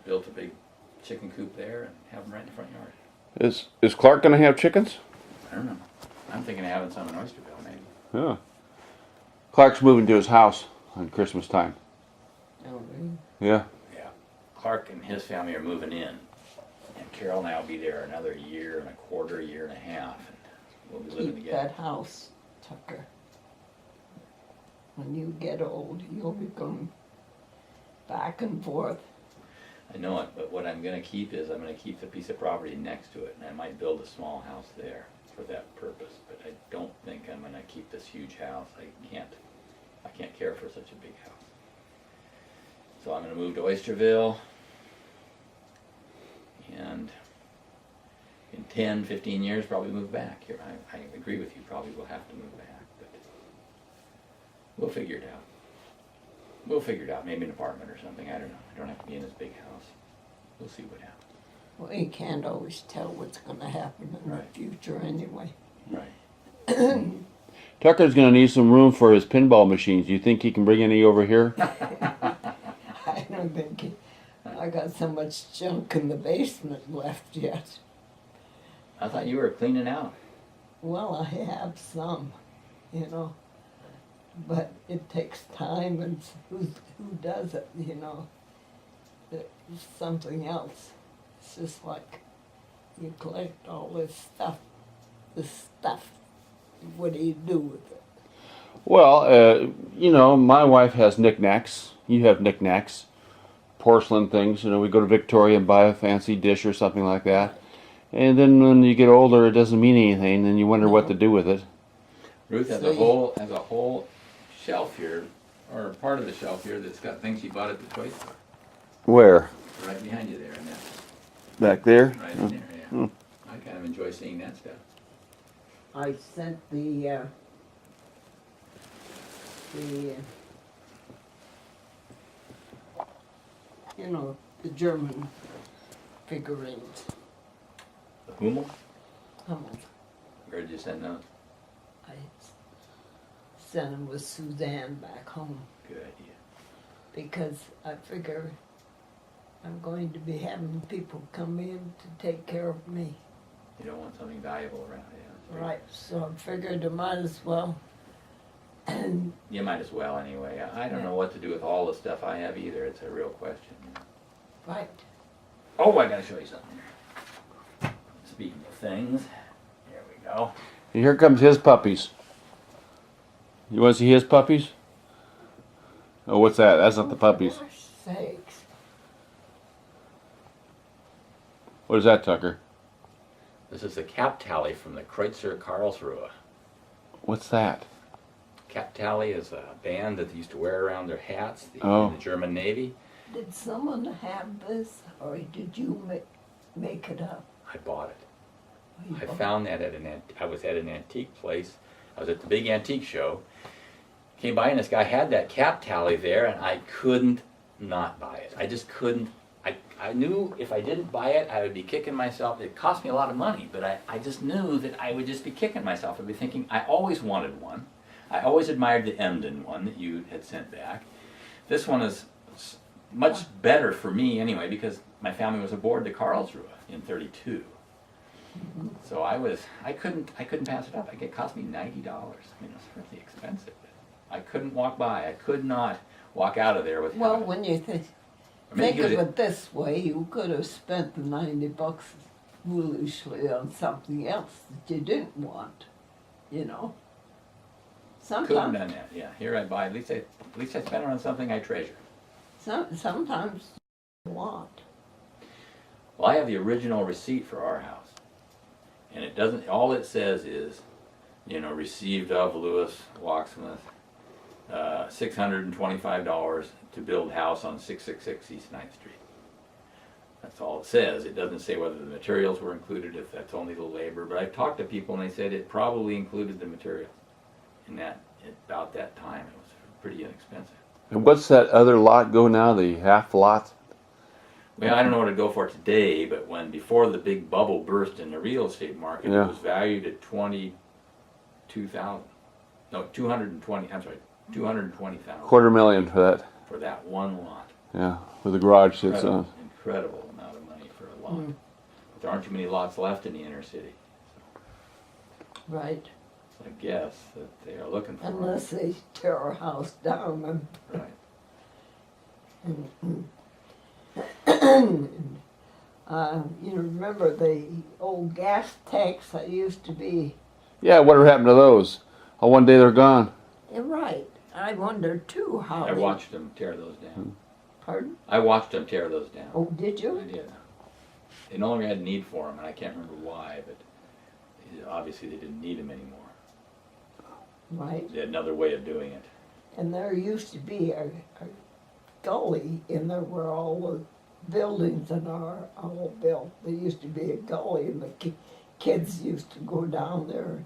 built a big chicken coop there and have them right in the front yard. Is Clark going to have chickens? I don't know. I'm thinking of having some in Oysterville, maybe. Yeah. Clark's moving to his house on Christmas time. Oh, really? Yeah. Yeah. Clark and his family are moving in. And Carol and I will be there another year and a quarter, year and a half. And we'll be living Keep together. that house, Tucker. When you get old, you'll be going back and forth. I know it, but what I'm going to keep is I'm going to keep the piece of property next to it, and I might build a small house there for that purpose. But I don't think I'm going to keep this huge house. I can't care for such a big house. So I'm going to move to Oysterville, and in 10, 15 years, probably move back here. I agree with you. Probably will have to move back, but we'll figure it out. We'll figure it out. Maybe an apartment or something. I don't know. I don't have to be in this big house. We'll see what happens. Well, you can't always tell what's going to happen in Right. the future anyway. Right. Tucker's going to need some room for his pinball machines. Do you think he can bring any over here? I don't think I got so much junk in the basement left yet. I thought you were cleaning out. Well, I have some, you know, but it takes time, and who does it, you know? It's something else. It's just like you collect all this stuff. What do you do with it? Well, you know, my wife has knickknacks. You have knickknacks. Porcelain things. You know, we go to Victoria and buy a fancy dish or something like that. And then when you get older, it doesn't mean anything, and you wonder what to do with it. Ruth has a whole shelf here, or part of the shelf here, that's got things she bought at the toy store. Where? Right behind you there, and that, Back there? right in there, yeah. I kind of enjoy seeing that stuff. I sent the you know, the German figurines. The Hummel? Hummel. Where did you send those? I sent them with Suzanne back home Good idea. because I figure I'm going to be having people come in to take care of me. You don't want something valuable around, yeah. Right, so I figured I might as well. And You might as well anyway. I don't know what to do with all the stuff I have either. It's a real question. right, Oh, I gotta show you something here. Speaking of things, here we go. And here comes his puppies. You want to see his puppies? Oh, what's that? That's not the puppies. for gosh sakes. What is that, Tucker? This is the cap tally from the Kreutzer Karlsruhe. What's that? Cap tally is a band that they used to wear around their hats Oh. in the German Navy. Did someone have this, or did you make it up? I bought it. Or you I bought- found that I was at an antique place. I was at the big antique show. Came by and this guy had that cap tally there, and I couldn't not buy it. I just couldn't. I knew if I didn't buy it, I would be kicking myself. It cost me a lot of money, but I just knew that I would just be kicking myself. I'd be thinking, I always wanted one. I always admired the Emden one that you had sent back. This one is much better for me anyway, because my family was aboard the Karlsruhe in '32. So I couldn't pass it up. It cost me $90. I mean, it was really expensive. I couldn't walk by. I could not walk out of there with. Well, when you think of it this way, you could have spent the $90 foolishly on something else that you didn't want, you know. Couldn't have done that. Yeah, here I buy. At least I spent it on something I treasure. Sometimes you want. Well, I have the original receipt for our house, and it doesn't. All it says is, received of Lewis Locksmith, $625 to build house on 666 East 9th Street. That's all it says. It doesn't say whether the materials were included, if that's only the labor. But I've talked to people and they said it probably included the materials. About that time, it was pretty inexpensive. And what's that other lot go now? The half lot? Well, I don't know what it'd go for today, but before the big bubble burst in the real estate market, Yeah. it was valued at 22,000. No, 220. I'm sorry, 220,000 $250,000 for that. for that one lot. Yeah, where the garage sits on. incredible amount of money for a lot. Mm. But there aren't too many lots left in the inner city. Right. So I guess that they are looking for Unless they tear our house down them. Right. You remember the old gas tanks that used to be? Yeah, whatever happened to those? Oh, one day they're gone. Yeah, right. I wondered too how I they... watched them tear those down. Pardon? I watched them tear those down. Oh, did you? I did. They no longer had a need for them, and I can't remember why, but obviously they didn't need them anymore. Right. They had another way of doing it. And there used to be a gully in there where all the buildings are all built. There used to be a gully, and the kids used to go down there,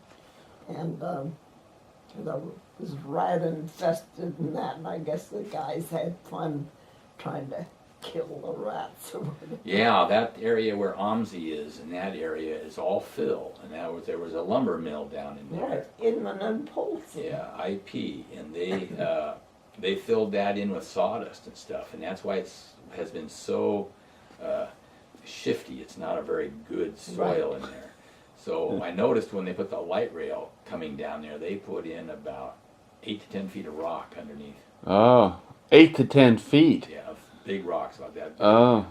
and that was rat infested and that, and I guess the guys had fun trying to kill the rats or whatever. Yeah, that area where OMSI is, and that area is all fill, and there was a lumber mill down in there. Right, Inman and Polson. Yeah, IP, and they filled that in with sawdust and stuff, and that's why has been so shifty. It's not a very good soil in there. So I noticed when they put the light rail coming down there, they put in about 8 to 10 feet of rock underneath. Oh, 8 to 10 feet. Yeah, big rocks about that. Oh.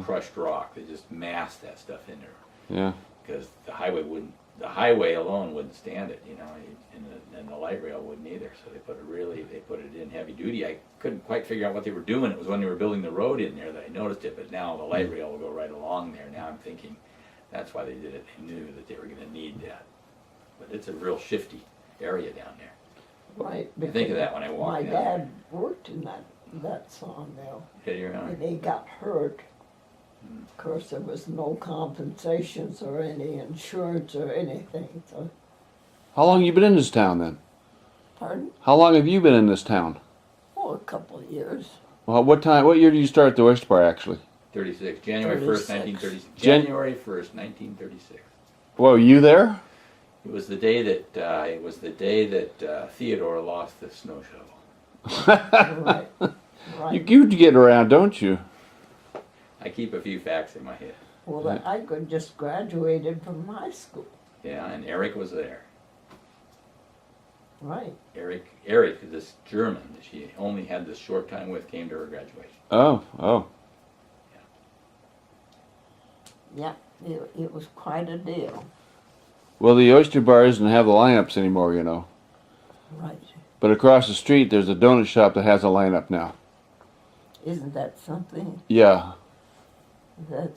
Crushed rock. They just massed that stuff in there. Yeah. Because the highway alone wouldn't stand it, and the light rail wouldn't either. So they put it in heavy duty. I couldn't quite figure out what they were doing. It was when they were building the road in there that I noticed it. But now the light rail will go right along there. Now I'm thinking that's why they did it. They knew that they were going to need that. But it's a real shifty area down there. Right. I think of that when I walk My down dad worked in that sawmill, there. Yeah, you're right. and he got hurt. Of course, there was no compensations or any insurance or anything. So, How long have you been in this town then? pardon? How long have you been in this town? Oh, a couple of years. Well, what year did you start at the Oyster Bar actually? 36, January 1st, 36. 1936. January 1st, 1936. Well, were you there? It was the day that Theodore lost the snow shovel. Right. Right. You get around, don't you? I keep a few facts in my head. Well, I could just graduated from high school. Yeah, and Eric was there. Right. Eric, this German that she only had this short time with, came to her graduation. Oh. Yeah, it was quite a deal. Well, the Oyster Bar doesn't have the lineups anymore, you know. Right. But across the street, there's a donut shop that has a lineup now. Isn't that something Yeah. that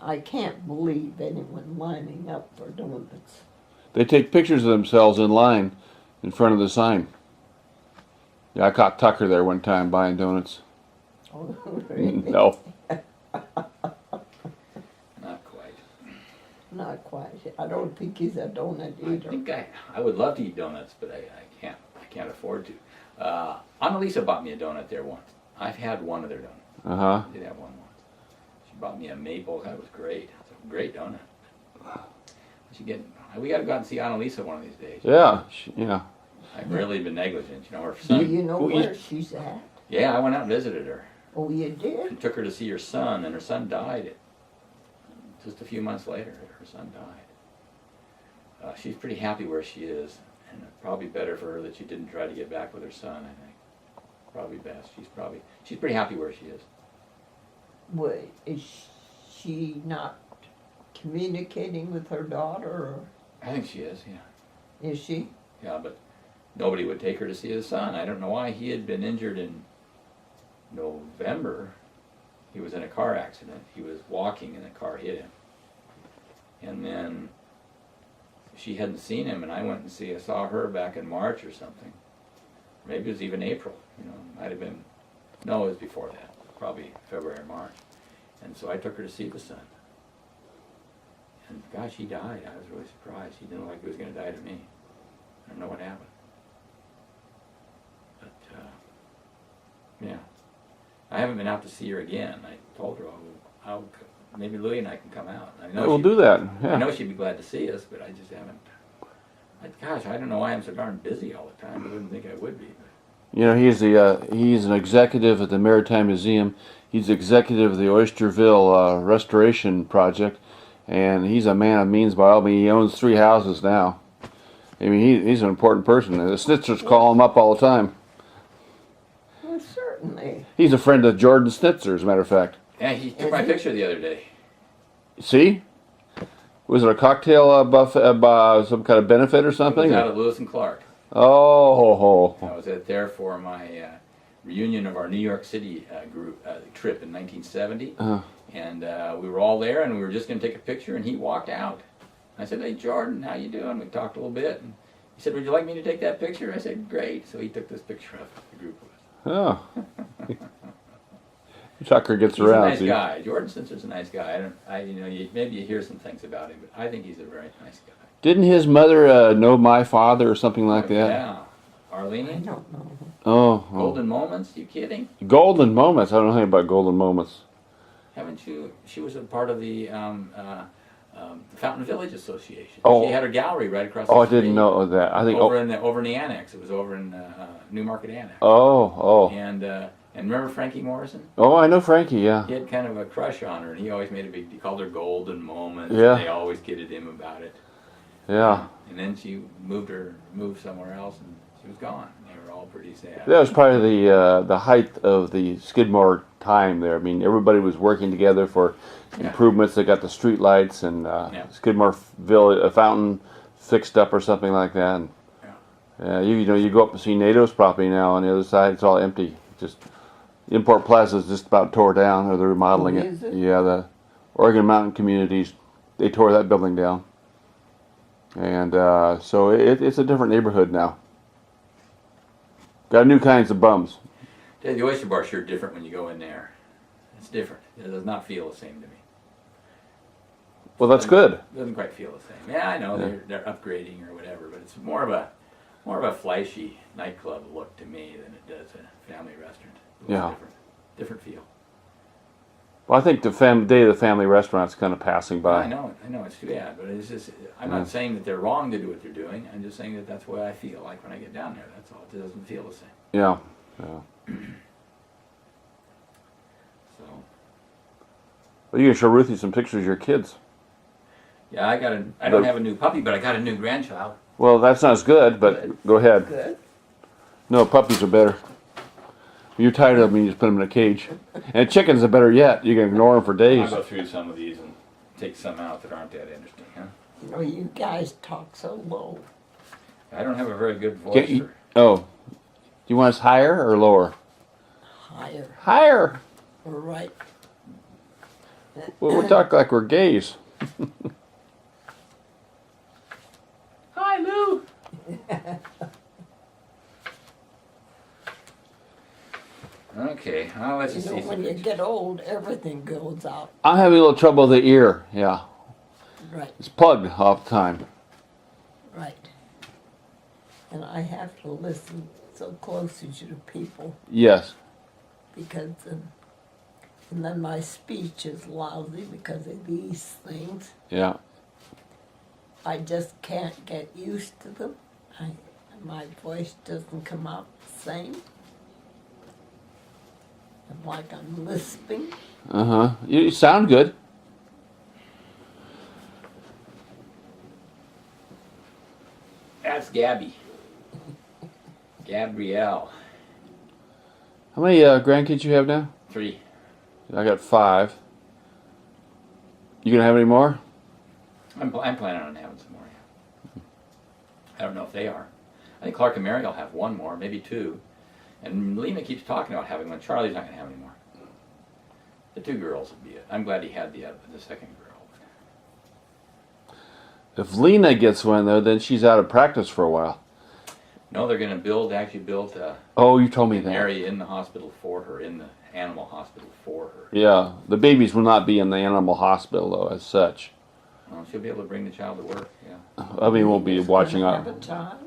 I can't believe anyone lining up for donuts? They take pictures of themselves in line in front of the sign. Yeah, I caught Tucker there one time buying donuts. Oh, really? No. Not quite. Not quite. I don't think he's a donut I eater. think I would love to eat donuts, but I can't. I can't afford to. Annalisa bought me a donut there once. I've had one of their donuts. Uh-huh. I did have one once. She bought me a maple. That was great. It's a great donut. We got to go out and see Annalisa one of these days. Yeah. I've really been negligent. Her Do son. you know where she's at? Yeah, I went out and visited her. Oh, you did? And took her to see her son, and her son died. Just a few months later, her son died. She's pretty happy where she is, and it's probably better for her that she didn't try to get back with her son, I think. Probably best. She's pretty happy where she is. Wait, is she not communicating with her daughter, or I think she is, yeah. is she? Yeah, but nobody would take her to see his son. I don't know why. He had been injured in November. He was in a car accident. He was walking and the car hit him. And then she hadn't seen him, and I went and saw her back in March or something. Maybe it was even April, might have been, no, it was before that, probably February or March. And so I took her to see the son. And gosh, he died. I was really surprised. He didn't look like he was going to die to me. I don't know what happened. But, yeah. I haven't been out to see her again. I told her, maybe Louie and I can come out. I know We'll do that. I Yeah. know she'd be glad to see us, but I just haven't. Gosh, I don't know why I'm so darn busy all the time. I wouldn't think I would be. But. He's an executive at the Maritime Museum. He's executive of the Oysterville Restoration Project, and he's a man of means by all means. He owns 3 houses now. I mean, he's an important person. The Schnitzers call him up all the time. Well, certainly. He's a friend of Jordan Schnitzer, as a matter of fact. Yeah, he took my picture the other day. See? Was it a cocktail buffet, some kind of benefit or It something? was out of Lewis and Clark. Oh. I was there for my reunion of our New York City group trip in 1970, and we were all there, and we were just going to take a picture, and he walked out. I said, "Hey, Jordan, how you doing?" We talked a little bit, and he said, "Would you like me to take that picture?" I said, "Great." So he took this picture of the group of us. Oh. Tucker gets He's around. a nice see? guy. Jordan Spencer's a nice guy. Maybe you hear some things about him, but I think he's a very nice guy. Didn't his mother know my father or something like that? Yeah. I Arlene? don't know. Oh. Golden Moments? You kidding? Golden Moments. I don't know anything about Golden Moments. Haven't you? She was a part of the Fountain Village Association. Oh. She had her gallery right across the Oh, I street. didn't know that. I think. Over in the annex. It was over in Newmarket Annex. Oh. And remember Frankie Morrison? Oh, I know Frankie. Yeah. He had kind of a crush on her, and he always made a big. He called her Golden Moments. Yeah. And they always kidded him about it. Yeah. And then she moved somewhere else, and she was gone. They were all pretty sad. That was probably the height of the Skidmore time there. I mean, everybody was working together for improvements. They got the street lights and Skidmore Village Fountain fixed up or something like that. And, you go up and see NATO's property now on the other side. It's all empty. Just Import Plaza is just about tore down, or they're remodeling Is it? Yeah, the Oregon Mountain Communities, they tore that building down. And so it's a different neighborhood now. Got new kinds of bums. The Oyster Bar sure different when you go in there. It's different. It does not feel the same to me. Well, that's good. It doesn't quite feel the same. Yeah, I know they're upgrading or whatever, but it's more of a flashy nightclub look to me than it does a family restaurant. It's different feel. Well, I think the day of the family restaurant's kind of passing by. I know it's too bad, but it's just I'm not saying that they're wrong to do what they're doing. I'm just saying that that's what I feel like when I get down there. That's all. It doesn't feel the same. Yeah. So Well, you can show Ruthie some pictures of your kids. yeah, I don't have a new puppy, but I got a new grandchild. Well, that's not as good, but go ahead. Good. No, puppies are better. When you're tired of them, you just put them in a cage. And chickens are better yet. You can ignore them for I'll days. go through some of these and take some out that aren't that interesting, huh? You guys talk so low. I don't have a very good voice. Can't you, do you want us higher or lower? Higher. Higher. Right. Well, we talk like we're gays. Hi, Lou. Okay, well, let's just see some When you pictures. get old, everything goes out. I'm having a little trouble with the ear. Yeah. Right. It's plugged all the time. Right. And I have to listen so close to people Yes. because, and then my speech is lousy because of these things. Yeah. I just can't get used to them. My voice doesn't come out the same. I'm like I'm lisping. Uh-huh. You sound good. That's Gabby. Gabrielle. How many grandkids you have now? 3. I got 5. You gonna have any more? I'm planning on having some more. Yeah. I don't know if they are. I think Clark and Mary will have one more, maybe 2. And Lena keeps talking about having one. Charlie's not going to have any more. The 2 girls would be it. I'm glad he had the second girl. If Lena gets one though, then she's out of practice for a while. No, they're going to actually build Oh, you told me an that. area in the hospital for her, in the animal hospital for her. Yeah, the babies will not be in the animal hospital though, as such. Well, she'll be able to bring the child to work, yeah. I mean, we'll be watching Gonna out. have a child?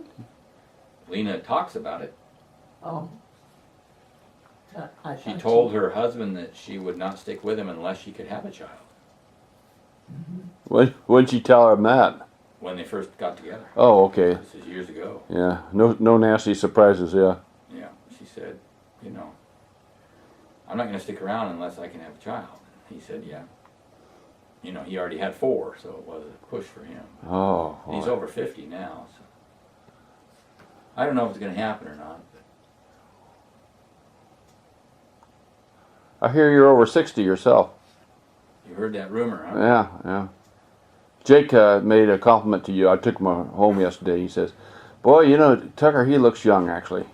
Lena talks about it. Oh. I She thought told her husband that she would not stick with him unless she could have a child When'd you tell him that? when they first got together. Oh, okay. This is years ago. Yeah, no nasty surprises. Yeah. Yeah, she said, I'm not going to stick around unless I can have a child. He said, yeah. You know, he already had 4, so it was a push for him. Oh. He's Boy. over 50 now, so I don't know if it's going to happen or not. I hear you're over 60 yourself. You heard that rumor, huh? Yeah, yeah. Jake made a compliment to you. I took him home yesterday. He says, "Boy, you know, Tucker, he looks young, actually."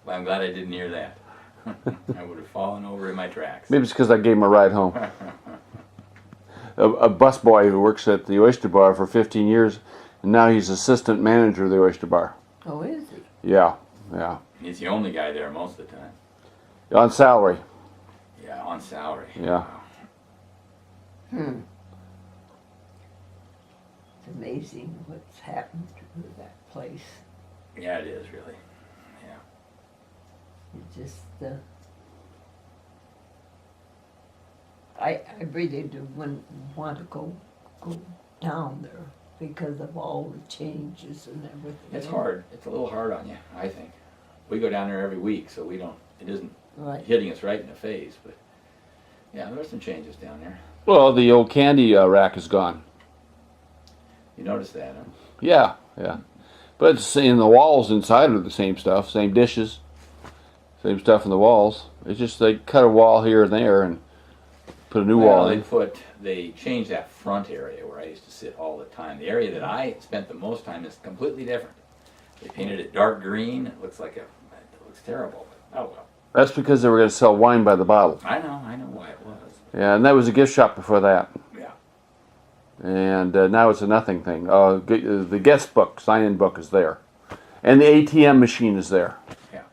Well, I'm glad I didn't hear that. I would have fallen over in my tracks. Maybe it's because I gave him a ride home. A busboy who works at the Oyster Bar for 15 years, and now he's assistant manager of the Oyster Bar. Oh, is he? Yeah, yeah. He's the only guy there most of the time. On salary. Yeah, on salary. Yeah. Hmm. It's amazing what's happened to that place. Yeah, it is really. Yeah. It just, I really wouldn't want to go down there because of all the changes and everything. It's hard. It's a little hard on you, I think. We go down there every week, so it isn't Right. hitting us right in the face. But yeah, there's some changes down there. Well, the old candy rack is gone. You notice that, huh? Yeah, yeah. But it's in the walls inside are the same stuff, same dishes, same stuff in the walls. It's just they cut a wall here and there and put a new wall in. They changed that front area where I used to sit all the time. The area that I spent the most time is completely different. They painted it dark green. It looks terrible. But, oh well. That's because they were going to sell wine by the bottle. I know why it was. Yeah, and that was a gift shop before that. Yeah. And now it's a nothing thing. The guest book, sign-in book is there. And the ATM machine is there. Yeah.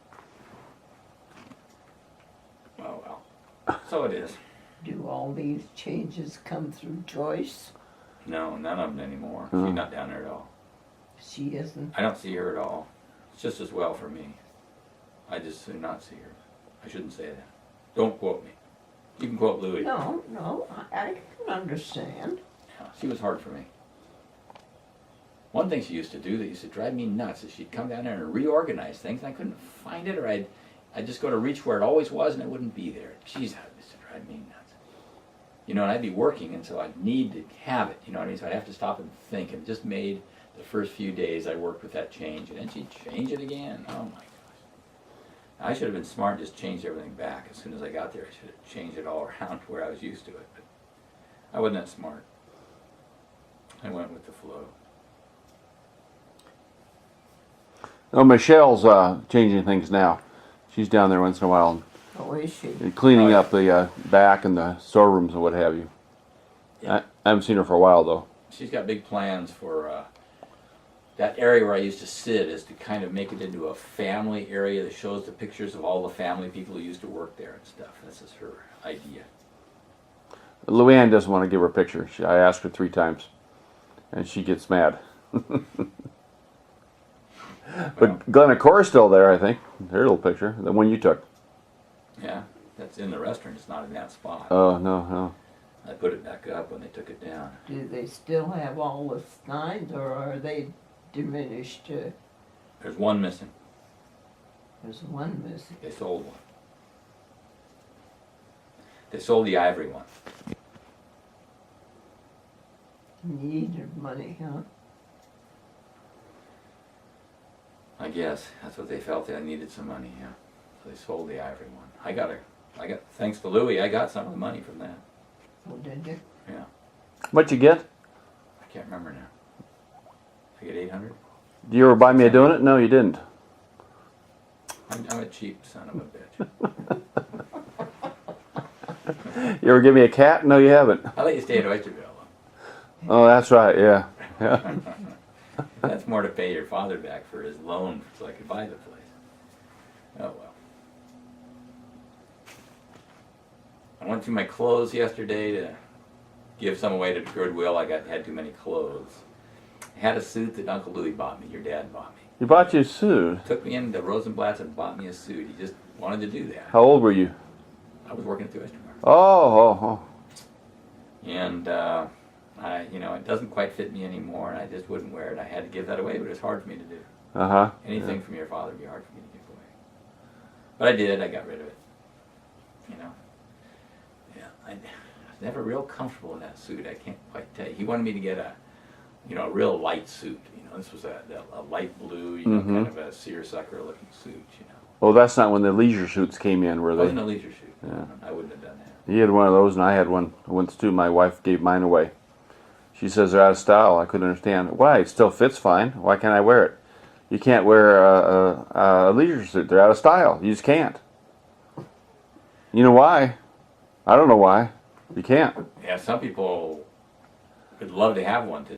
Oh well. So it is. Do all these changes come through Joyce? No, none of them anymore. Oh. She's not down there at all. She isn't. I don't see her at all. It's just as well for me. I just do not see her. I shouldn't say that. Don't quote me. You can quote Louis. No, I can understand. Yeah, she was hard for me. One thing she used to do that used to drive me nuts is she'd come down there and reorganize things. And I couldn't find it, or I'd just go to reach where it always was, and it wouldn't be there. Jeez, that used to drive me nuts. You know, and I'd be working, and so I'd need to have it. You know what I mean? So I'd have to stop and think. And it just made the first few days I worked with that change, and then she'd change it again. Oh my gosh! I should have been smart and just changed everything back as soon as I got there. I should have changed it all around to where I was used to it, but I wasn't that smart. I went with the flow. Oh, Michelle's changing things now. She's down there once in a while Oh, is she? and cleaning up the back and the storerooms and what have you. Yeah. I haven't seen her for a while, though. She's got big plans for that area where I used to sit is to kind of make it into a family area that shows the pictures of all the family people who used to work there and stuff. This is her idea. Luann doesn't want to give her a picture. I asked her 3 times, and she gets mad. But Glenna Core's still there, I think. Her little picture, the one you took. Yeah, that's in the restaurant. It's not in that spot. Oh, no. I put it back up when they took it down. Do they still have all the signs, or are they diminished? There's one missing. There's one missing. They sold one. They sold the ivory one. Needed money, huh? I guess that's what they felt. They needed some money. Yeah, so they sold the ivory one. I got thanks to Louis, I got some of the money from that. Oh, did you? Yeah, What'd you get? I can't remember now. I get 800. Did you ever buy me a donut? No, you didn't. I'm a cheap son of a bitch. You ever give me a cat? No, you haven't. I let you stay at Oysterville. Oh, that's right, yeah. That's more to pay your father back for his loan so I could buy the place. Oh well. I went through my clothes yesterday to give some away to Goodwill. I had too many clothes. I had a suit that Uncle Louis bought me. Your dad bought me. You bought you a suit. Took me into Rosenblatt's and bought me a suit. He just wanted to do that. How old were you? I was working at the Oyster Bar. Oh. And it doesn't quite fit me anymore, and I just wouldn't wear it. I had to give that away, but it was hard for me to do. Uh-huh. Anything from your father would be hard for me to give away. But I did. I got rid of it. You know. Yeah. I was never real comfortable in that suit. I can't quite tell you. He wanted me to get a real light suit. This was a light blue, kind of a seersucker looking suit. Well, that's not when the leisure suits came in, were It they? wasn't a leisure suit. Yeah. I wouldn't have done that. He had one of those, and I had one once too. My wife gave mine away. She says they're out of style. I couldn't understand why. It still fits fine. Why can't I wear it? You can't wear a leisure suit. They're out of style. You just can't. You know why? I don't know why. You can't. Yeah, some people would love to have one today.